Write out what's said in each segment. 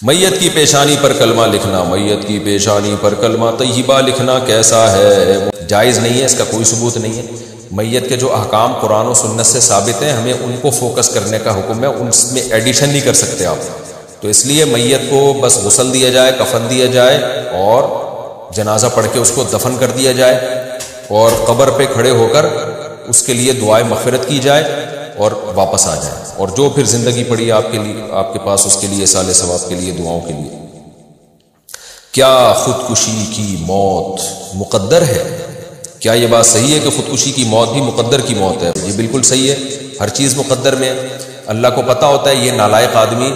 میت کی پیشانی پر کلمہ لکھنا، میت کی پیشانی پر کلمہ طیبہ لکھنا کیسا ہے؟ جائز نہیں ہے، اس کا کوئی ثبوت نہیں ہے۔ میت کے جو احکام قرآن و سنت سے ثابت ہیں ہمیں ان کو فوکس کرنے کا حکم ہے، ان میں ایڈیشن نہیں کر سکتے آپ۔ تو اس لیے میت کو بس غسل دیا جائے، کفن دیا جائے اور جنازہ پڑھ کے اس کو دفن کر دیا جائے اور قبر پہ کھڑے ہو کر اس کے لیے دعائے مغفرت کی جائے اور واپس آ جائے، اور جو پھر زندگی پڑی آپ کے لیے آپ کے پاس اس کے لیے سال ثواب کے لیے دعاؤں کے لیے۔ کیا خودکشی کی موت مقدر ہے؟ کیا یہ بات صحیح ہے کہ خودکشی کی موت بھی مقدر کی موت ہے؟ یہ بالکل صحیح ہے، ہر چیز مقدر میں ہے۔ اللہ کو پتہ ہوتا ہے یہ نالائق آدمی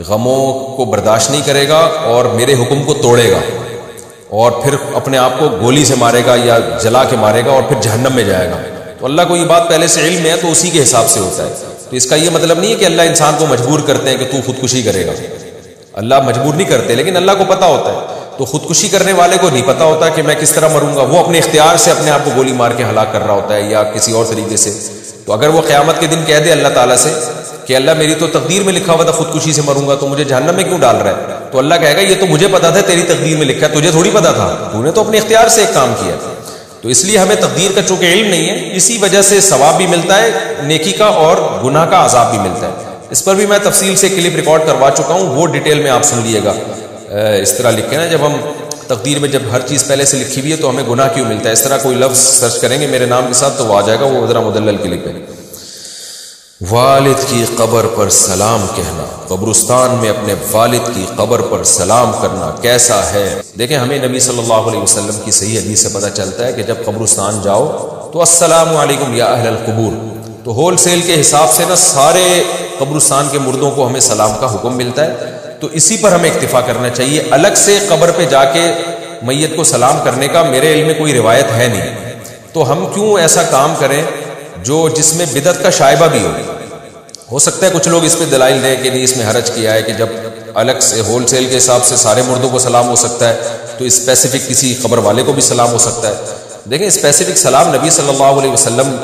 غموں کو برداشت نہیں کرے گا اور میرے حکم کو توڑے گا اور پھر اپنے آپ کو گولی سے مارے گا یا جلا کے مارے گا اور پھر جہنم میں جائے گا۔ تو اللہ کو یہ بات پہلے سے علم ہے تو اسی کے حساب سے ہوتا ہے۔ تو اس کا یہ مطلب نہیں ہے کہ اللہ انسان کو مجبور کرتے ہیں کہ تو خودکشی کرے گا، اللہ مجبور نہیں کرتے، لیکن اللہ کو پتہ ہوتا ہے۔ تو خودکشی کرنے والے کو نہیں پتہ ہوتا کہ میں کس طرح مروں گا، وہ اپنے اختیار سے اپنے آپ کو گولی مار کے ہلاک کر رہا ہوتا ہے یا کسی اور طریقے سے۔ تو اگر وہ قیامت کے دن کہہ دے اللہ تعالیٰ سے کہ اللہ میری تو تقدیر میں لکھا ہوا تھا خودکشی سے مروں گا، تو مجھے جہنم میں کیوں ڈال رہا ہے؟ تو اللہ کہے گا یہ تو مجھے پتا تھا، تیری تقدیر میں لکھا ہے، تجھے تھوڑی پتا تھا، تو نے تو اپنے اختیار سے ایک کام کیا۔ تو اس لیے ہمیں تقدیر کا چونکہ علم نہیں ہے، اسی وجہ سے ثواب بھی ملتا ہے نیکی کا اور گناہ کا عذاب بھی ملتا ہے۔ اس پر بھی میں تفصیل سے کلپ ریکارڈ کروا چکا ہوں، وہ ڈیٹیل میں آپ سن لیے گا۔ اس طرح لکھے نا، جب ہم تقدیر میں جب ہر چیز پہلے سے لکھی ہوئی ہے تو ہمیں گناہ کیوں ملتا ہے، اس طرح کوئی لفظ سرچ کریں گے میرے نام کے ساتھ تو وہ آ جائے گا، وہ ذرا مدلل کلپ ہے۔ والد کی قبر پر سلام کہنا، قبرستان میں اپنے والد کی قبر پر سلام کرنا کیسا ہے؟ دیکھیں ہمیں نبی صلی اللہ علیہ وسلم کی صحیح حدیث سے پتہ چلتا ہے کہ جب قبرستان جاؤ تو السلام علیکم یا اہل القبور، تو ہول سیل کے حساب سے نا سارے قبرستان کے مردوں کو ہمیں سلام کا حکم ملتا ہے، تو اسی پر ہمیں اکتفا کرنا چاہیے۔ الگ سے قبر پہ جا کے میت کو سلام کرنے کا میرے علم میں کوئی روایت ہے نہیں، تو ہم کیوں ایسا کام کریں جو جس میں بدعت کا شائبہ بھی ہو سکتا ہے کچھ لوگ اس پہ دلائل دیں کہ نہیں اس میں حرج کیا ہے کہ جب الگ سے ہول سیل کے حساب سے سارے مردوں کو سلام ہو سکتا ہے تو اسپیسیفک کسی قبر والے کو بھی سلام ہو سکتا ہے۔ دیکھیں اسپیسیفک سلام نبی صلی اللہ علیہ وسلم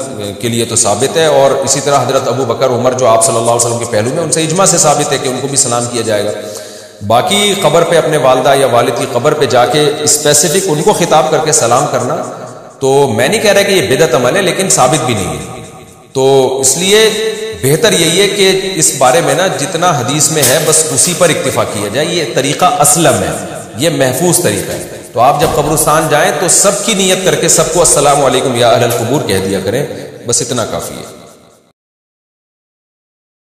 کے لیے تو ثابت ہے، اور اسی طرح حضرت ابو بکر عمر جو آپ صلی اللہ علیہ وسلم کے پہلو میں ان سے اجماع سے ثابت ہے کہ ان کو بھی سلام کیا جائے گا۔ باقی قبر پہ اپنے والدہ یا والد کی قبر پہ جا کے اسپیسیفک ان کو خطاب کر کے سلام کرنا، تو میں نہیں کہہ رہا کہ یہ بدعت عمل ہے لیکن ثابت بھی نہیں ہے۔ تو اس لیے بہتر یہی ہے کہ اس بارے میں نا جتنا حدیث میں ہے بس اسی پر اکتفا کیا جائے، یہ طریقہ اسلم ہے، یہ محفوظ طریقہ ہے۔ تو آپ جب قبرستان جائیں تو سب کی نیت کر کے سب کو السلام علیکم یا اہل القبور کہہ دیا کریں، بس اتنا کافی ہے۔